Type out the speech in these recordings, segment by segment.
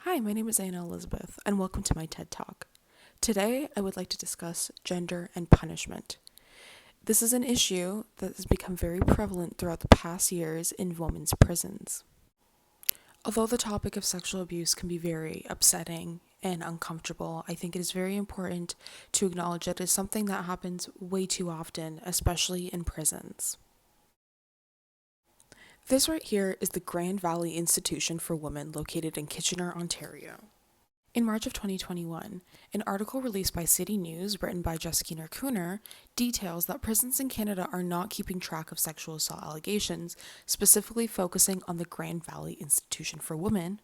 Hi, my name is Anna Elizabeth, and welcome to my TED Talk. Today, I would like to discuss gender and punishment. This is an issue that has become very prevalent throughout the past years in women's prisons. Although the topic of sexual abuse can be very upsetting and uncomfortable, I think it is very important to acknowledge that it is something that happens way too often, especially in prisons. This right here is the Grand Valley Institution for Women located in Kitchener, Ontario. In March of 2021, an article released by City News, written by Jessica Cooner, details that prisons in Canada are not keeping track of sexual assault allegations, specifically focusing on the Grand Valley Institution for Women.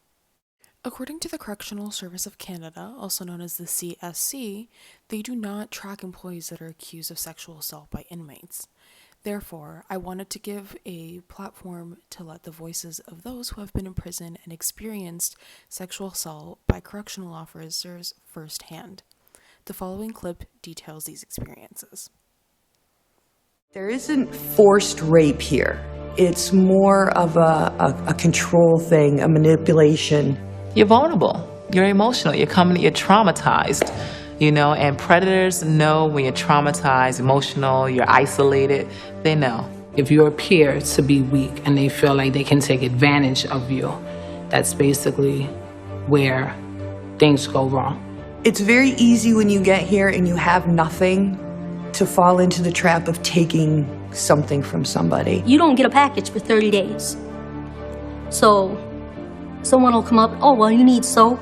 According to the Correctional Service of Canada, also known as the CSC, they do not track employees that are accused of sexual assault by inmates. Therefore, I wanted to give a platform to let the voices of those who have been in prison and experienced sexual assault by correctional officers firsthand. The following clip details these experiences. There isn't forced rape here. It's more of a control thing, a manipulation. You're vulnerable, you're emotional, you're traumatized, and predators know when you're traumatized, emotional, you're isolated, they know. If you appear to be weak and they feel like they can take advantage of you, that's basically where things go wrong. It's very easy when you get here and you have nothing to fall into the trap of taking something from somebody. You don't get a package for 30 days. So someone will come up, oh, well, you need soap.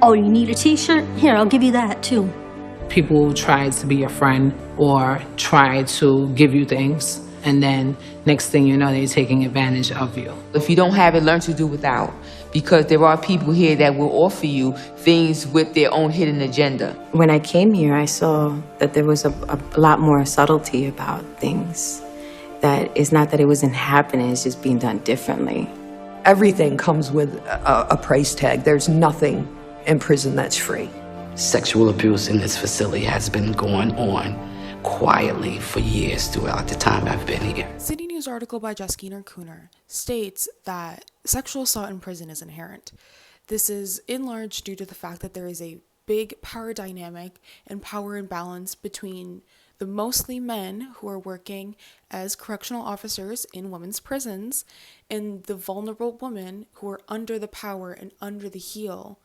Oh, you need a t-shirt? Here, I'll give you that too. People will try to be your friend or try to give you things, and then next thing you know, they're taking advantage of you. If you don't have it, learn to do without, because there are people here that will offer you things with their own hidden agenda. When I came here, I saw that there was a lot more subtlety about things. That it's not that it wasn't happening, it's just being done differently. Everything comes with a price tag. There's nothing in prison that's free. Sexual abuse in this facility has been going on quietly for years throughout the time I've been here. City News article by Jessica Cooner states that sexual assault in prison is inherent. This is in large due to the fact that there is a big power dynamic and power imbalance between the mostly men who are working as correctional officers in women's prisons and the vulnerable women who are under the power and under the heel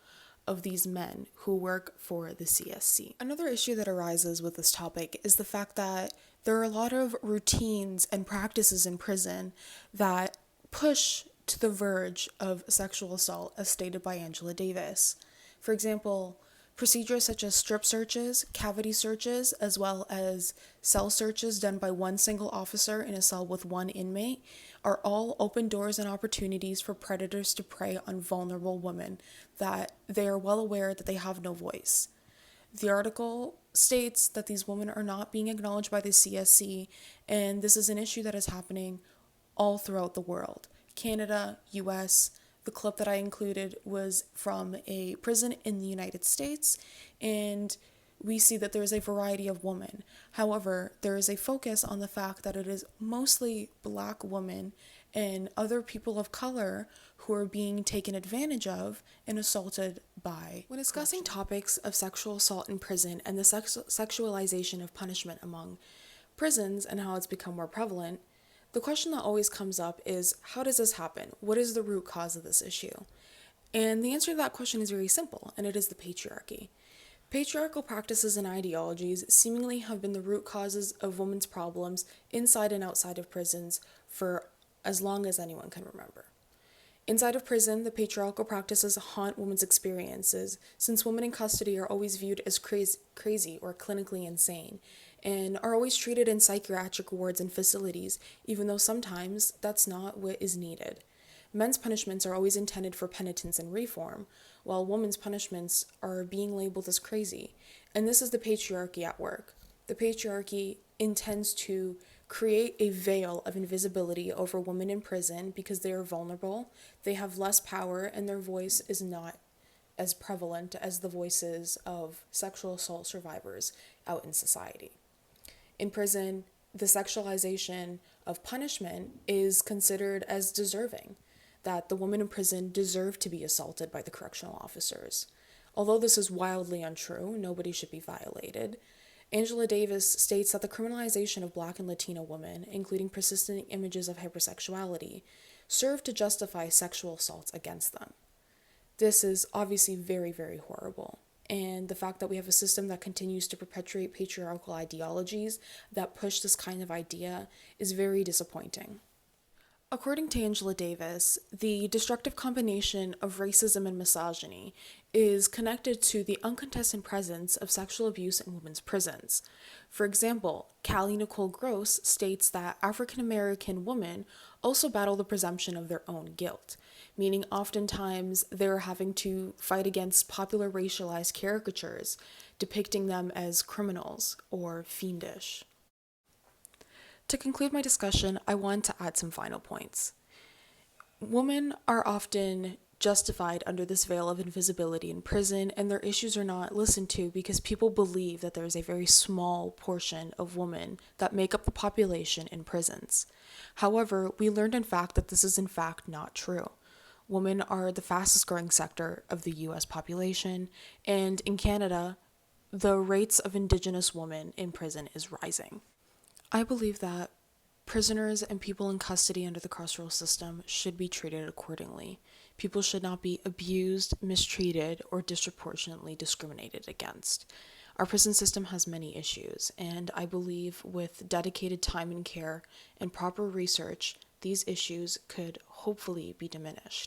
of these men who work for the CSC. Another issue that arises with this topic is the fact that there are a lot of routines and practices in prison that push to the verge of sexual assault, as stated by Angela Davis. For example, procedures such as strip searches, cavity searches, as well as cell searches done by one single officer in a cell with one inmate are all open doors and opportunities for predators to prey on vulnerable women that they are well aware that they have no voice. The article states that these women are not being acknowledged by the CSC, and this is an issue that is happening all throughout the world. Canada, US. The clip that I included was from a prison in the United States, and we see that there is a variety of women. However, there is a focus on the fact that it is mostly Black women and other people of color who are being taken advantage of and assaulted by. When discussing topics of sexual assault in prison and the sexualization of punishment among prisons and how it's become more prevalent, the question that always comes up is, how does this happen? What is the root cause of this issue? And the answer to that question is very simple, and it is the patriarchy. Patriarchal practices and ideologies seemingly have been the root causes of women's problems inside and outside of prisons for as long as anyone can remember. Inside of prison, the patriarchal practices haunt women's experiences, since women in custody are always viewed as crazy or clinically insane, and are always treated in psychiatric wards and facilities, even though sometimes that's not what is needed. Men's punishments are always intended for penitence and reform, while women's punishments are being labeled as crazy. And this is the patriarchy at work. The patriarchy intends to create a veil of invisibility over women in prison because they are vulnerable, they have less power, and their voice is not as prevalent as the voices of sexual assault survivors out in society. In prison, the sexualization of punishment is considered as deserving. that the women in prison deserve to be assaulted by the correctional officers. Although this is wildly untrue, nobody should be violated. Angela Davis states that the criminalization of Black and Latino women, including persistent images of hypersexuality, serve to justify sexual assaults against them. This is obviously very, very horrible. And the fact that we have a system that continues to perpetuate patriarchal ideologies that push this kind of idea is very disappointing. According to Angela Davis, the destructive combination of racism and misogyny is connected to the uncontested presence of sexual abuse in women's prisons. For example, Callie Nicole Gross states that African American women also battle the presumption of their own guilt, meaning oftentimes they're having to fight against popular racialized caricatures depicting them as criminals or fiendish. To conclude my discussion, I want to add some final points. Women are often justified under this veil of invisibility in prison, and their issues are not listened to because people believe that there is a very small portion of women that make up the population in prisons. However, we learned in fact that this is in fact not true. Women are the fastest growing sector of the US population, and in Canada, the rates of Indigenous women in prison is rising. I believe that prisoners and people in custody under the carceral system should be treated accordingly. People should not be abused, mistreated, or disproportionately discriminated against. Our prison system has many issues, and I believe with dedicated time and care and proper research, these issues could hopefully be diminished.